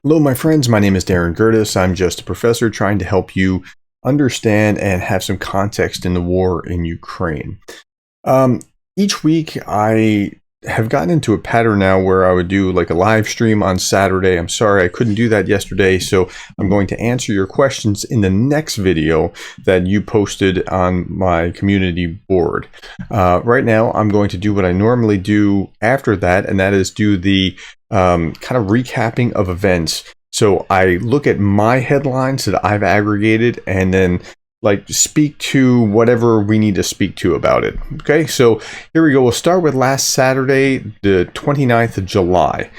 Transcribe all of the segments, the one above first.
Hello, my friends. My name is Gerdes. I'm just a professor trying to help you understand and have some context in the war in Ukraine. Each week, I have gotten into a pattern now where I would do like a live stream on Saturday. I'm sorry I couldn't do that yesterday, so I'm going to answer your questions in the next video that you posted on my community board. Right now, I'm going to do what I normally do after that, and that is do the kind of recapping of events. So I look at my headlines that I've aggregated and then like speak to whatever we need to speak to about it. Okay, so here we go. We'll start with last Saturday, the 29th of July.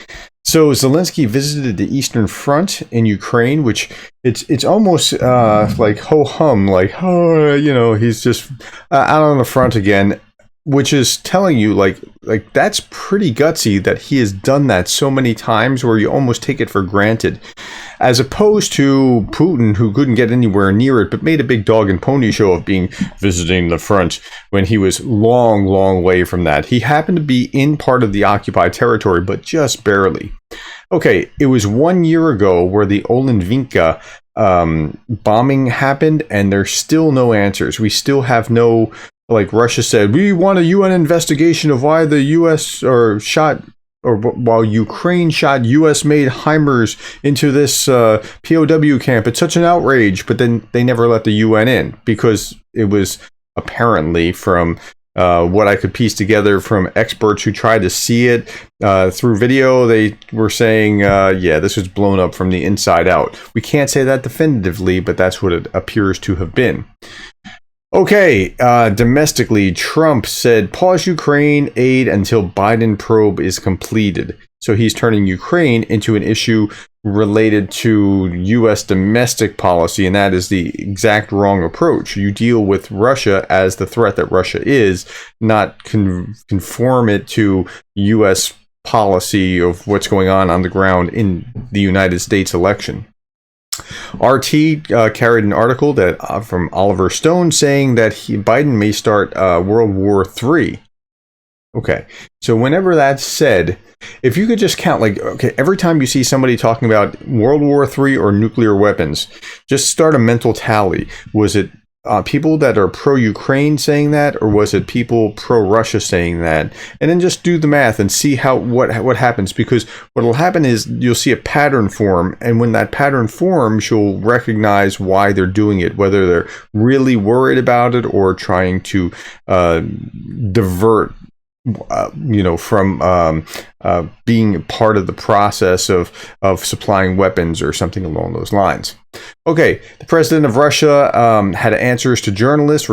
So Zelensky visited the Eastern Front in Ukraine, which it's almost like ho-hum, like, oh, you know, he's just out on the front again, which is telling you like that's pretty gutsy that he has done that so many times where you almost take it for granted, as opposed to Putin, who couldn't get anywhere near it but made a big dog and pony show of visiting the front when he was long way from that. He happened to be in part of the occupied territory, but just barely. Okay, it was 1 year ago where the Olenvinka bombing happened, and there's still no answers. We still have no, like Russia said, we want a UN investigation of why the U.S. while Ukraine shot U.S.-made HIMARS into this POW camp. It's such an outrage. But then they never let the UN in because it was apparently, from what I could piece together from experts who tried to see it through video, they were saying, yeah, this was blown up from the inside out. We can't say that definitively, but that's what it appears to have been. Okay, domestically, Trump said pause Ukraine aid until Biden probe is completed. So he's turning Ukraine into an issue related to U.S. domestic policy, and that is the exact wrong approach. You deal with Russia as the threat that Russia is, not conform it to U.S. policy of what's going on the ground in the United States election. RT carried an article that from Oliver Stone saying that Biden may start World War III. Okay, so whenever that's said, if you could just count, like, okay, every time you see somebody talking about World War III or nuclear weapons, just start a mental tally. Was it people that are pro-Ukraine saying that, or was it people pro-Russia saying that? And then just do the math and see what happens, because what will happen is you'll see a pattern form, and when that pattern forms, you'll recognize why they're doing it, whether they're really worried about it or trying to divert from being part of the process of supplying weapons or something along those lines. Okay, the president of Russia had answers to journalists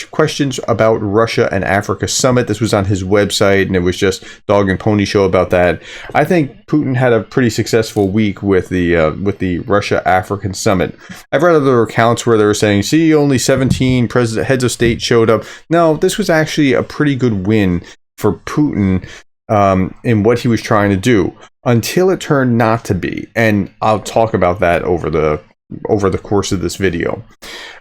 questions about Russia and Africa summit. This was on his website, and it was just dog and pony show about that. I think Putin had a pretty successful week with the Russia-African summit. I've read other accounts where they were saying, see, only 17 heads of state showed up. No, this was actually a pretty good win for Putin in what he was trying to do, until it turned not to be. And I'll talk about that over the course of this video.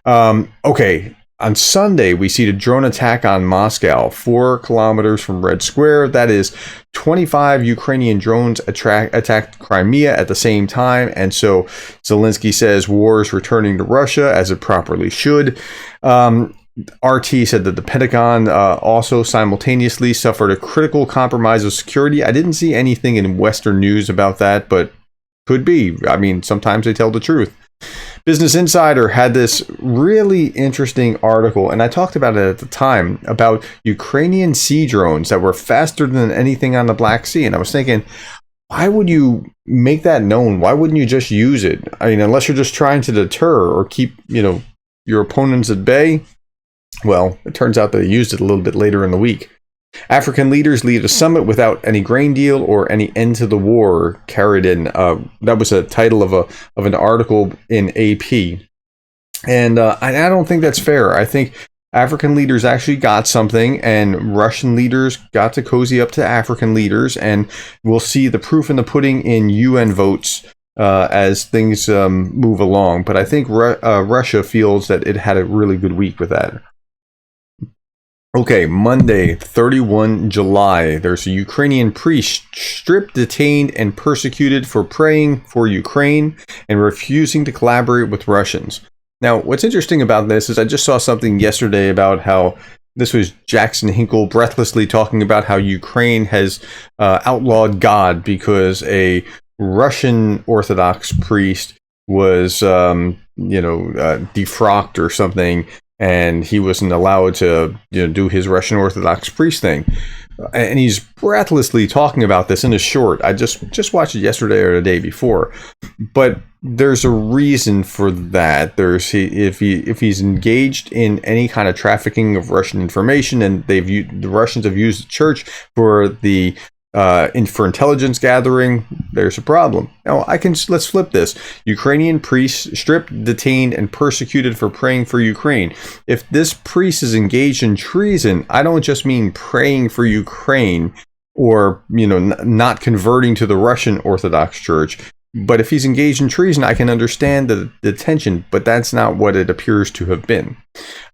Okay, on Sunday, we see the drone attack on Moscow, 4 kilometers from Red Square. That is 25 Ukrainian drones attacked Crimea at the same time. And so Zelensky says war is returning to Russia, as it properly should. RT said that the Pentagon also simultaneously suffered a critical compromise of security. I didn't see anything in Western news about that, but could be. I mean, sometimes they tell the truth. Business Insider had this really interesting article, and I talked about it at the time, about Ukrainian sea drones that were faster than anything on the Black Sea. And I was thinking, why would you make that known? Why wouldn't you just use it? I mean, unless you're just trying to deter or keep, your opponents at bay. Well, it turns out they used it a little bit later in the week. African leaders lead a summit without any grain deal or any end to the war, carried in. That was a title of an article in AP. And I don't think that's fair. I think African leaders actually got something, and Russian leaders got to cozy up to African leaders. And we'll see the proof in the pudding in UN votes as things move along. But I think Russia feels that it had a really good week with that. Okay, Monday, 31 July. There's a Ukrainian priest stripped, detained, and persecuted for praying for Ukraine and refusing to collaborate with Russians. Now, what's interesting about this is I just saw something yesterday about how this was Jackson Hinkle breathlessly talking about how Ukraine has outlawed God because a Russian Orthodox priest was, defrocked or something, and he wasn't allowed to do his Russian Orthodox priest thing. And he's breathlessly talking about this in a short. I just watched it yesterday or the day before, but there's a reason for that. If he's engaged in any kind of trafficking of Russian information, and the Russians have used the church for for intelligence gathering, there's a problem. Now let's flip this. Ukrainian priest stripped, detained, and persecuted for praying for Ukraine. If this priest is engaged in treason, I don't just mean praying for Ukraine or not converting to the Russian Orthodox Church. But if he's engaged in treason, I can understand the detention, but that's not what it appears to have been.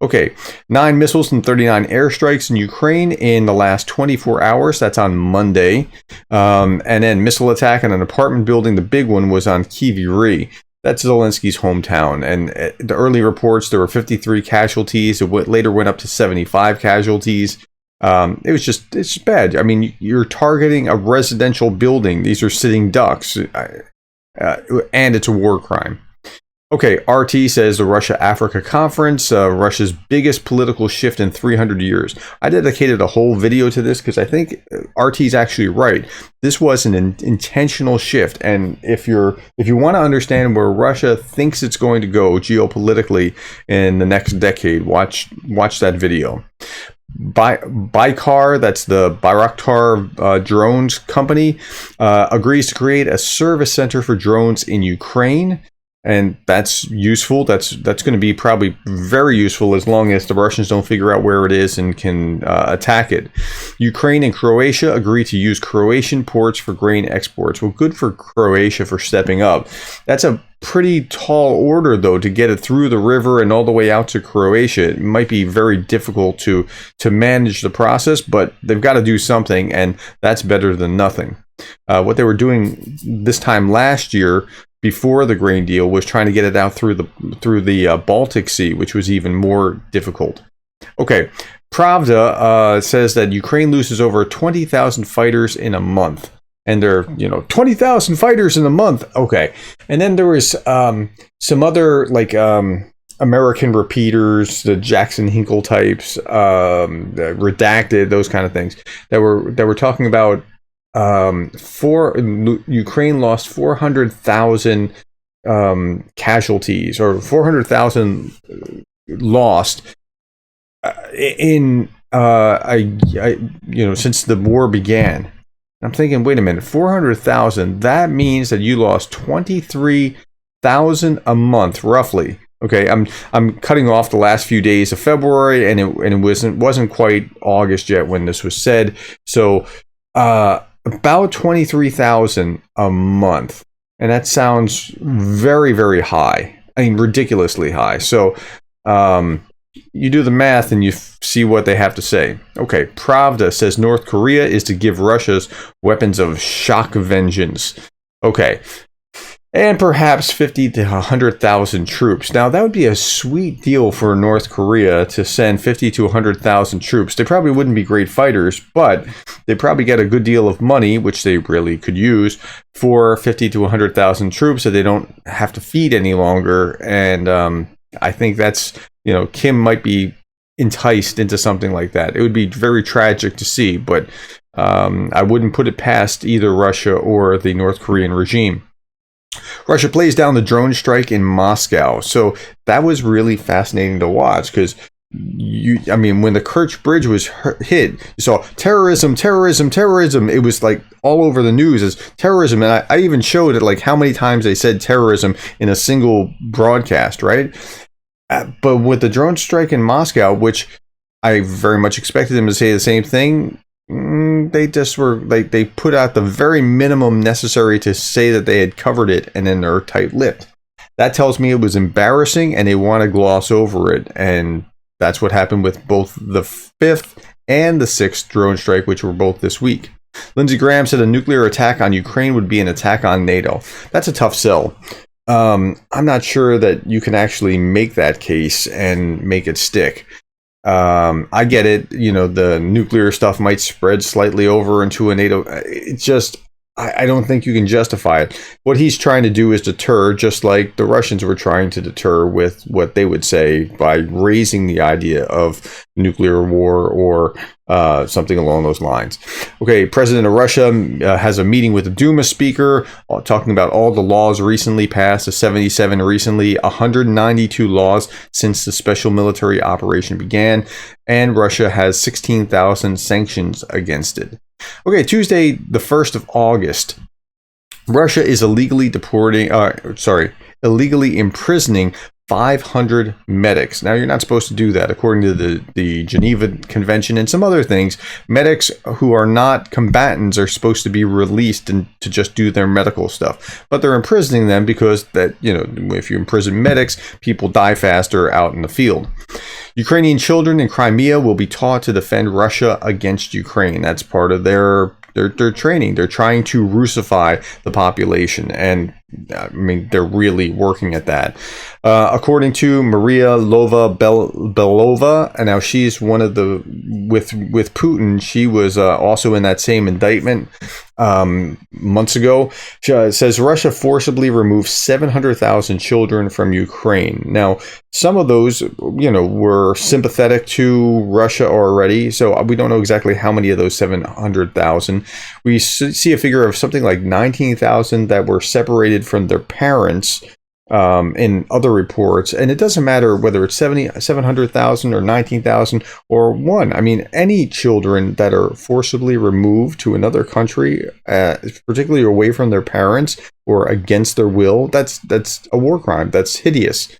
Okay, 9 missiles and 39 airstrikes in Ukraine in the last 24 hours. That's on Monday. And then missile attack on an apartment building. The big one was on Kyiv. That's Zelensky's hometown. And the early reports, there were 53 casualties. It later went up to 75 casualties. It's just bad. I mean, you're targeting a residential building. These are sitting ducks. And it's a war crime. Okay, RT says the Russia-Africa Conference, Russia's biggest political shift in 300 years. I dedicated a whole video to this because I think RT's actually right. This was an intentional shift, and if you want to understand where Russia thinks it's going to go geopolitically in the next decade, watch that video. Baykar, that's the Bayraktar drones company, agrees to create a service center for drones in Ukraine, and that's useful. That's going to be probably very useful as long as the Russians don't figure out where it is and can attack it. Ukraine and Croatia agree to use Croatian ports for grain exports. Well, good for Croatia for stepping up. That's a pretty tall order, though, to get it through the river and all the way out to Croatia. It might be very difficult to manage the process, but they've got to do something, and that's better than nothing. What they were doing this time last year before the grain deal was trying to get it out through the Baltic Sea, which was even more difficult. Okay, Pravda says that Ukraine loses over 20,000 fighters in a month. And they're, 20,000 fighters in a month. Okay. And then there was some other, American repeaters, the Jackson Hinkle types, the redacted, those kind of things that were talking about Ukraine lost 400,000 casualties, or 400,000 lost in since the war began. I'm thinking, wait a minute, 400,000, that means that you lost 23,000 a month, roughly. Okay, I'm cutting off the last few days of February, and it wasn't quite August yet when this was said. So about 23,000 a month, and that sounds very, very high. I mean, ridiculously high. So you do the math and you see what they have to say. Okay, Pravda says North Korea is to give Russia's weapons of shock vengeance. Okay, and perhaps 50 to 100,000 troops. Now, that would be a sweet deal for North Korea to send 50 to 100,000 troops. They probably wouldn't be great fighters, but they probably get a good deal of money, which they really could use, for 50 to 100,000 troops that they don't have to feed any longer. And I think that's, Kim might be enticed into something like that. It would be very tragic to see, but I wouldn't put it past either Russia or the North Korean regime. Russia plays down the drone strike in Moscow. So that was really fascinating to watch because when the Kerch Bridge was hit, you saw terrorism, terrorism, terrorism. It was like all over the news as terrorism. And I even showed it, like how many times they said terrorism in a single broadcast, right? But with the drone strike in Moscow, which I very much expected them to say the same thing, they just were like, they put out the very minimum necessary to say that they had covered it, and then they're tight-lipped. That tells me it was embarrassing and they want to gloss over it. And That's what happened with both the 5th and the 6th drone strike, which were both this week. Lindsey Graham said a nuclear attack on Ukraine would be an attack on NATO. That's a tough sell. I'm not sure that you can actually make that case and make it stick. I get it. You know, the nuclear stuff might spread slightly over into a NATO. It's just, I don't think you can justify it. What he's trying to do is deter, just like the Russians were trying to deter with what they would say by raising the idea of nuclear war or something along those lines. Okay, President of Russia has a meeting with the Duma speaker talking about all the laws recently passed, the 77 recently, 192 laws since the special military operation began, and Russia has 16,000 sanctions against it. Okay, Tuesday, the 1st of August, Russia is illegally imprisoning 500 medics. Now, you're not supposed to do that. According to the Geneva Convention and some other things, medics who are not combatants are supposed to be released and to just do their medical stuff. But they're imprisoning them because that, you know, if you imprison medics, people die faster out in the field. Ukrainian children in Crimea will be taught to defend Russia against Ukraine. That's part of their training. They're trying to Russify the population, and I mean, they're really working at that. According to Maria Belova, and now she's one of the, with Putin, she was also in that same indictment months ago. She says Russia forcibly removed 700,000 children from Ukraine. Now, some of those, you know, were sympathetic to Russia already, so we don't know exactly how many of those 700,000. We see a figure of something like 19,000 that were separated from their parents in other reports, and it doesn't matter whether it's 700,000 or 19,000 or one. I mean, any children that are forcibly removed to another country, particularly away from their parents or against their will, that's a war crime. That's hideous.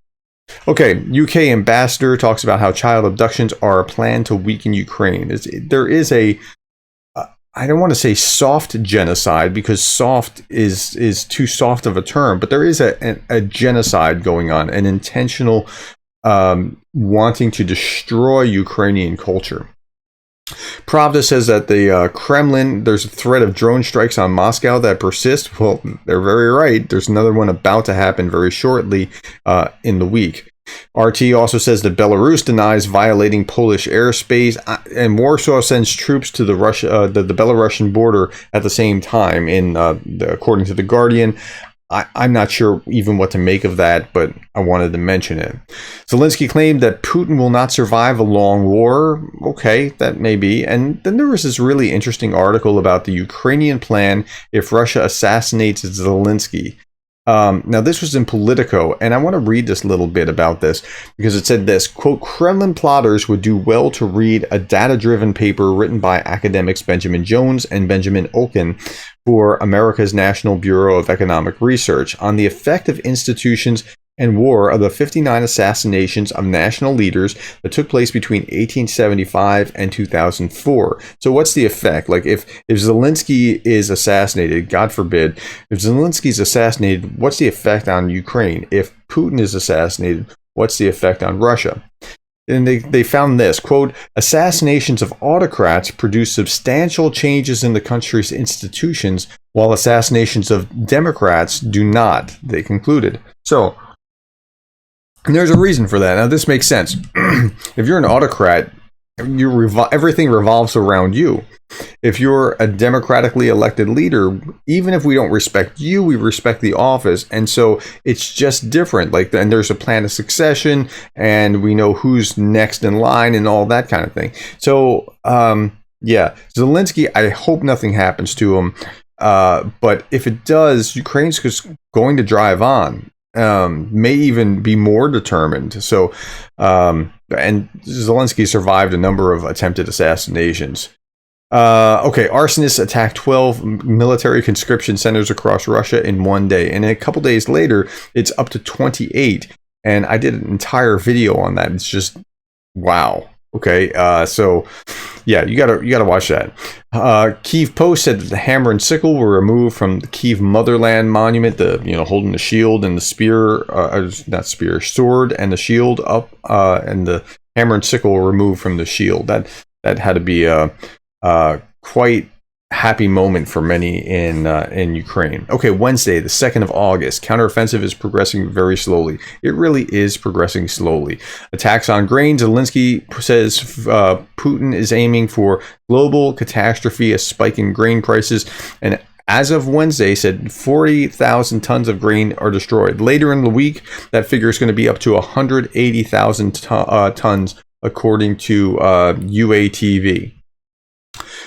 Okay, UK ambassador talks about how child abductions are a plan to weaken Ukraine. There is a, I don't want to say soft genocide, because soft is too soft of a term, but there is a genocide going on, an intentional wanting to destroy Ukrainian culture. Pravda says that the Kremlin, there's a threat of drone strikes on Moscow that persist. Well, they're very right. There's another one about to happen very shortly in the week. RT also says that Belarus denies violating Polish airspace, and Warsaw sends troops to the Belarusian border at the same time. According to The Guardian, I'm not sure even what to make of that, but I wanted to mention it. Zelensky claimed that Putin will not survive a long war. Okay, that may be. And then there was this really interesting article about the Ukrainian plan if Russia assassinates Zelensky. Now, this was in Politico, and I want to read this little bit about this, because it said this, quote, Kremlin plotters would do well to read a data-driven paper written by academics Benjamin Jones and Benjamin Olkin for America's National Bureau of Economic Research on the effect of institutions and war of the 59 assassinations of national leaders that took place between 1875 and 2004. So what's the effect? Like if Zelensky is assassinated, God forbid, if Zelensky's assassinated, what's the effect on Ukraine? If Putin is assassinated, what's the effect on Russia? And they found this, quote, assassinations of autocrats produce substantial changes in the country's institutions, while assassinations of Democrats do not, they concluded. So, and there's a reason for that. Now, this makes sense. If you're an autocrat, everything revolves around you. If you're a democratically elected leader, even if we don't respect you, we respect the office. And so it's just different. Like, and there's a plan of succession, and we know who's next in line and all that kind of thing. So, yeah, Zelensky, I hope nothing happens to him. But if it does, Ukraine's just going to drive on. May even be more determined. So, and Zelensky survived a number of attempted assassinations. Okay, arsonists attacked 12 military conscription centers across Russia in one day, and a couple days later, it's up to 28. And I did an entire video on that. It's just wow. Okay, so yeah, you gotta watch that. Kyiv Post said that the hammer and sickle were removed from the Kyiv Motherland Monument, holding the shield and the spear, not spear, sword and the shield up, and the hammer and sickle removed from the shield. That had to be a quite happy moment for many in Ukraine. Okay, Wednesday, the 2nd of August. Counteroffensive is progressing very slowly. It really is progressing slowly. Attacks on grain. Zelensky says Putin is aiming for global catastrophe, a spike in grain prices, and as of Wednesday, said 40,000 tons of grain are destroyed. Later in the week, that figure is going to be up to 180,000 tons, according to UATV.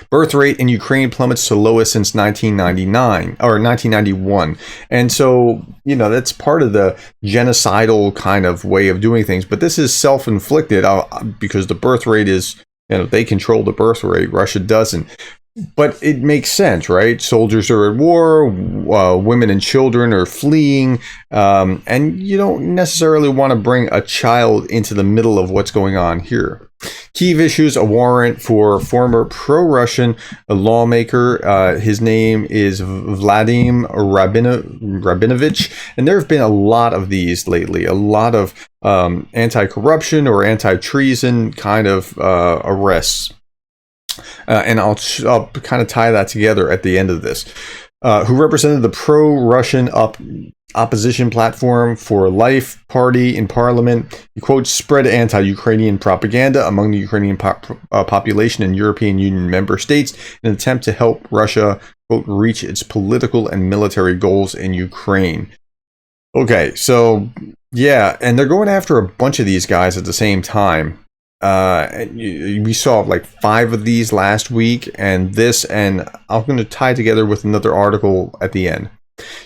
Birth rate in Ukraine plummets to lowest since 1999 or 1991. And so, that's part of the genocidal kind of way of doing things. But this is self-inflicted because the birth rate is, they control the birth rate. Russia doesn't. But it makes sense, right? Soldiers are at war, women and children are fleeing, and you don't necessarily want to bring a child into the middle of what's going on here. Kyiv issues a warrant for former pro-Russian lawmaker. His name is Vladimir Rabinovich, and there have been a lot of these lately, a lot of anti-corruption or anti-treason kind of arrests. And I'll kind of tie that together at the end of this. Who represented the pro-Russian opposition platform for Life party in parliament. He quotes, spread anti-Ukrainian propaganda among the Ukrainian population and European Union member states in an attempt to help Russia, quote, reach its political and military goals in Ukraine. Okay, so yeah, and they're going after a bunch of these guys at the same time. We saw like 5 of these last week, and I'm going to tie together with another article at the end.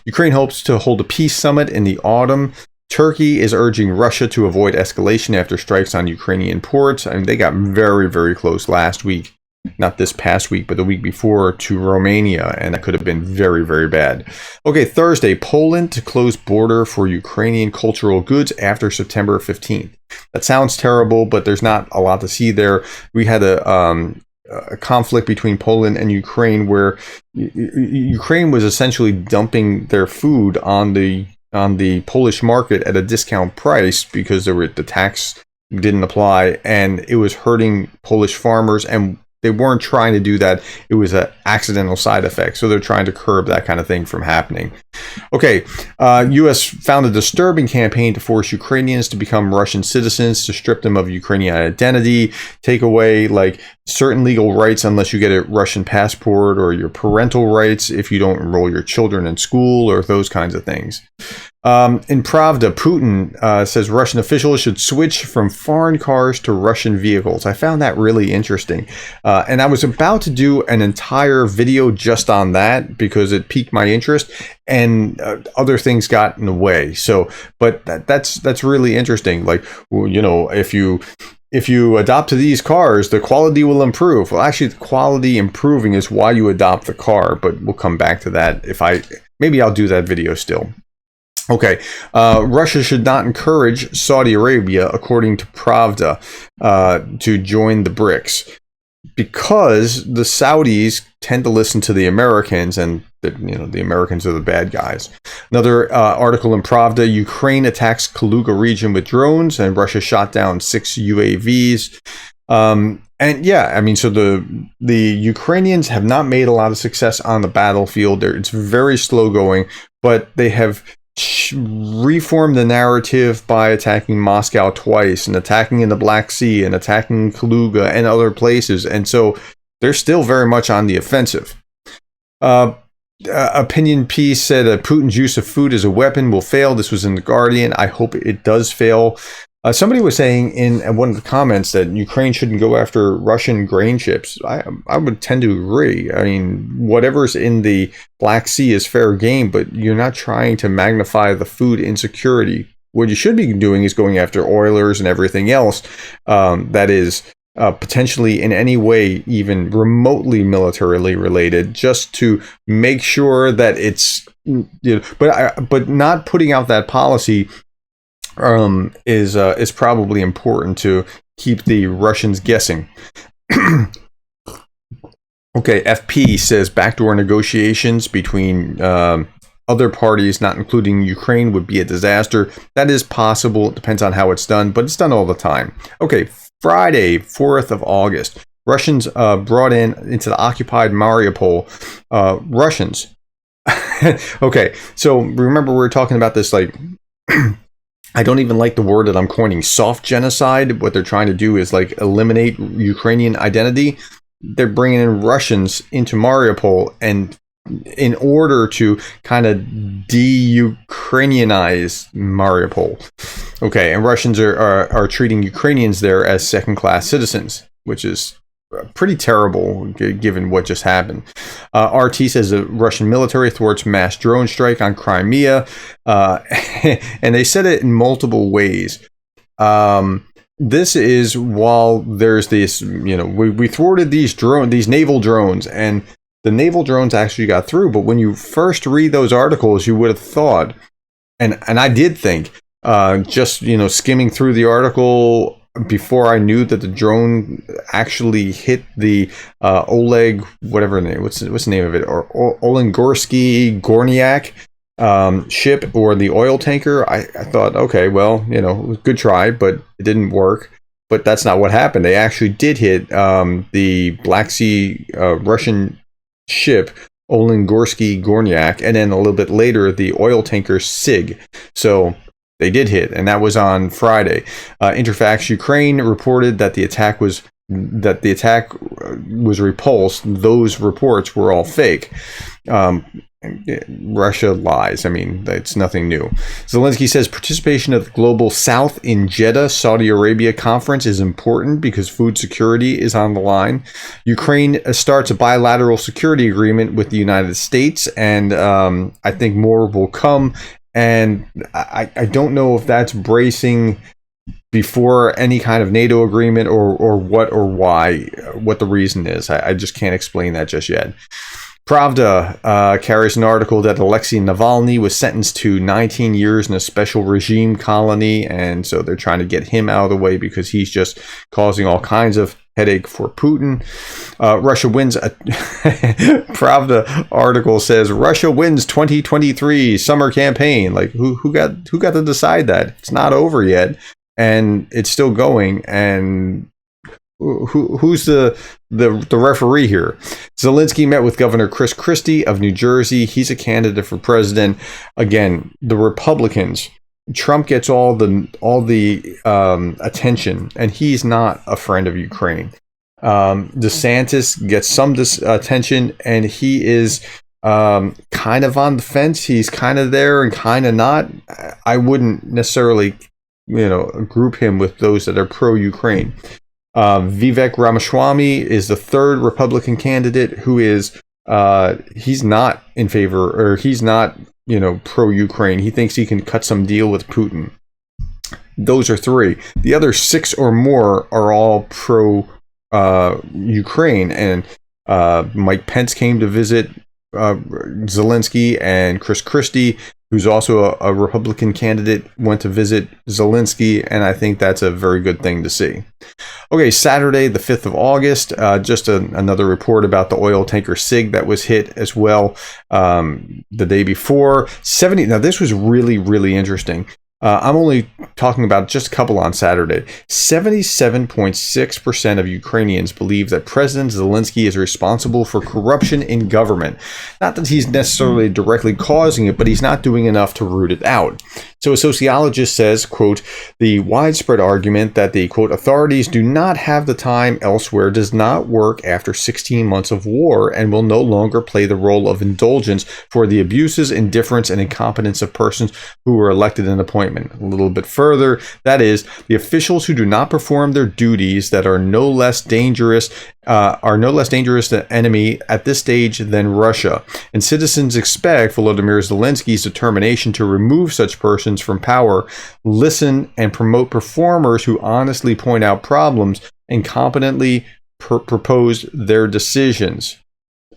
Ukraine hopes to hold a peace summit in the autumn. Turkey is urging Russia to avoid escalation after strikes on Ukrainian ports. I mean, they got very, very close last week. Not this past week, but the week before, to Romania, and that could have been very, very bad. Okay, Thursday, Poland to close border for Ukrainian cultural goods after September 15th. That sounds terrible, but there's not a lot to see there. We had a conflict between Poland and Ukraine where Ukraine was essentially dumping their food on the Polish market at a discount price because the tax didn't apply, and it was hurting Polish farmers, and they weren't trying to do that. It was an accidental side effect. So they're trying to curb that kind of thing from happening. Okay, U.S. found a disturbing campaign to force Ukrainians to become Russian citizens, to strip them of Ukrainian identity, take away like certain legal rights unless you get a Russian passport, or your parental rights if you don't enroll your children in school, or those kinds of things. In Pravda, Putin says Russian officials should switch from foreign cars to Russian vehicles. I found that really interesting. And I was about to do an entire video just on that because it piqued my interest, and other things got in the way. So, but that's really interesting. Like, if you adopt to these cars, the quality will improve. Well, actually, the quality improving is why you adopt the car, but we'll come back to that. Maybe I'll do that video still. Okay, Russia should not encourage Saudi Arabia, according to Pravda, to join the BRICS, because the Saudis tend to listen to the Americans, and the Americans are the bad guys. Another article in Pravda: Ukraine attacks Kaluga region with drones, and Russia shot down 6 UAVs. And yeah, I mean, so the Ukrainians have not made a lot of success on the battlefield. It's very slow going, but they have reformed the narrative by attacking Moscow twice, and attacking in the Black Sea, and attacking Kaluga and other places. And so they're still very much on the offensive. Opinion piece said Putin's use of food as a weapon will fail. This was in The Guardian. I hope it does fail. Somebody was saying in one of the comments that Ukraine shouldn't go after Russian grain ships. I would tend to agree. I mean, whatever's in the Black Sea is fair game, but you're not trying to magnify the food insecurity. What you should be doing is going after oilers and everything else that is potentially in any way even remotely militarily related, just to make sure that it's, but not putting out that policy is probably important to keep the Russians guessing. Okay, FP says backdoor negotiations between other parties, not including Ukraine, would be a disaster. That is possible. It depends on how it's done, but it's done all the time. Okay, Friday, 4th of August. Russians brought into the occupied Mariupol. Russians. Okay, so remember we were talking about this, like, I don't even like the word that I'm coining, soft genocide. What they're trying to do is like eliminate Ukrainian identity. They're bringing in Russians into Mariupol, and in order to kind of de-Ukrainianize Mariupol. Okay, and Russians are treating Ukrainians there as second-class citizens, which is pretty terrible given what just happened. RT says the Russian military thwarts mass drone strike on Crimea, and they said it in multiple ways. This is while there's this, we thwarted these naval drones, and the naval drones actually got through. But when you first read those articles, you would have thought, and I did think, just skimming through the article before I knew that the drone actually hit the Oleg, whatever name, what's the name of it, or Olengorsky Gornyak ship, or the oil tanker. I thought, okay, well, it was a good try, but it didn't work. But that's not what happened. They actually did hit the Black Sea Russian ship Olengorsky Gornyak, and then a little bit later the oil tanker Sig. So they did hit, and that was on Friday. Interfax Ukraine reported that the attack was repulsed. Those reports were all fake. Russia lies. I mean, it's nothing new. Zelensky says participation of the Global South in Jeddah, Saudi Arabia conference is important because food security is on the line. Ukraine starts a bilateral security agreement with the United States, and I think more will come. And I don't know if that's bracing before any kind of NATO agreement or what or why, what the reason is. I just can't explain that just yet. Pravda carries an article that Alexei Navalny was sentenced to 19 years in a special regime colony, and so they're trying to get him out of the way because he's just causing all kinds of headache for Putin. Russia wins. Pravda article says Russia wins 2023 summer campaign. Like who got to decide that? It's not over yet, and it's still going. And who's the referee here? Zelensky met with Governor Chris Christie of New Jersey. He's a candidate for president. Again, the Republicans. Trump gets all the attention, and he's not a friend of Ukraine. DeSantis gets some attention, and he is kind of on the fence. He's kind of there and kind of not. I wouldn't necessarily, group him with those that are pro-Ukraine. Vivek Ramaswamy is the third Republican candidate who is he's not in favor, or he's not pro-Ukraine. He thinks he can cut some deal with Putin. Those are three. The other six or more are all pro-Ukraine. And Mike Pence came to visit Zelensky, and Chris Christie, who's also a Republican candidate, went to visit Zelensky, and I think that's a very good thing to see. Okay, Saturday, the 5th of August, just another report about the oil tanker Sig that was hit as well the day before. Now, this was really, really interesting. I'm only talking about just a couple on Saturday. 77.6% of Ukrainians believe that President Zelensky is responsible for corruption in government. Not that he's necessarily directly causing it, but he's not doing enough to root it out. So a sociologist says, quote, the widespread argument that the, quote, authorities do not have the time elsewhere does not work after 16 months of war and will no longer play the role of indulgence for the abuses, indifference, and incompetence of persons who were elected and appointed. A little bit further, that is, the officials who do not perform their duties that are no less dangerous to enemy at this stage than Russia. And citizens expect Volodymyr Zelensky's determination to remove such persons from power, listen and promote performers who honestly point out problems and competently propose their decisions.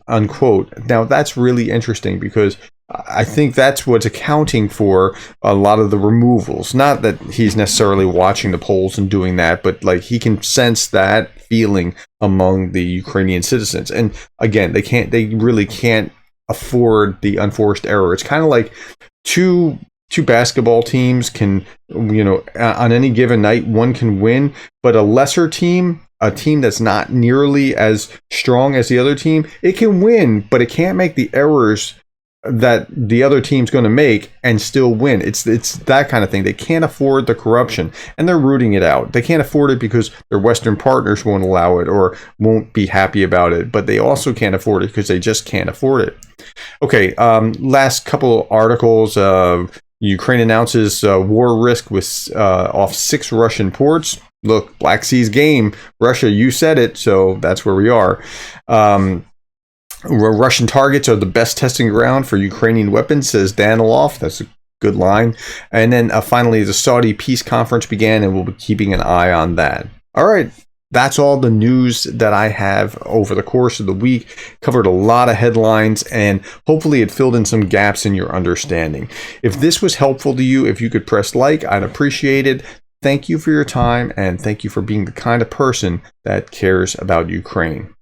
Unquote. Now that's really interesting because I think that's what's accounting for a lot of the removals. Not that he's necessarily watching the polls and doing that, but like he can sense that feeling among the Ukrainian citizens. And again, they really can't afford the unforced error. It's kind of like two basketball teams can, on any given night, one can win, but a lesser team, a team that's not nearly as strong as the other team, it can win, but it can't make the errors that the other team's going to make and still win. It's that kind of thing. They can't afford the corruption, and they're rooting it out. They can't afford it because their Western partners won't allow it or won't be happy about it, but they also can't afford it because they just can't afford it. Okay, last couple of articles. Ukraine announces war risk with off 6 Russian ports. Look, Black Sea's game. Russia, you said it, so that's where we are. Russian targets are the best testing ground for Ukrainian weapons, says Danilov. That's a good line. And then finally, the Saudi peace conference began, and we'll be keeping an eye on that. All right. That's all the news that I have over the course of the week. Covered a lot of headlines, and hopefully it filled in some gaps in your understanding. If this was helpful to you, if you could press like, I'd appreciate it. Thank you for your time, and thank you for being the kind of person that cares about Ukraine.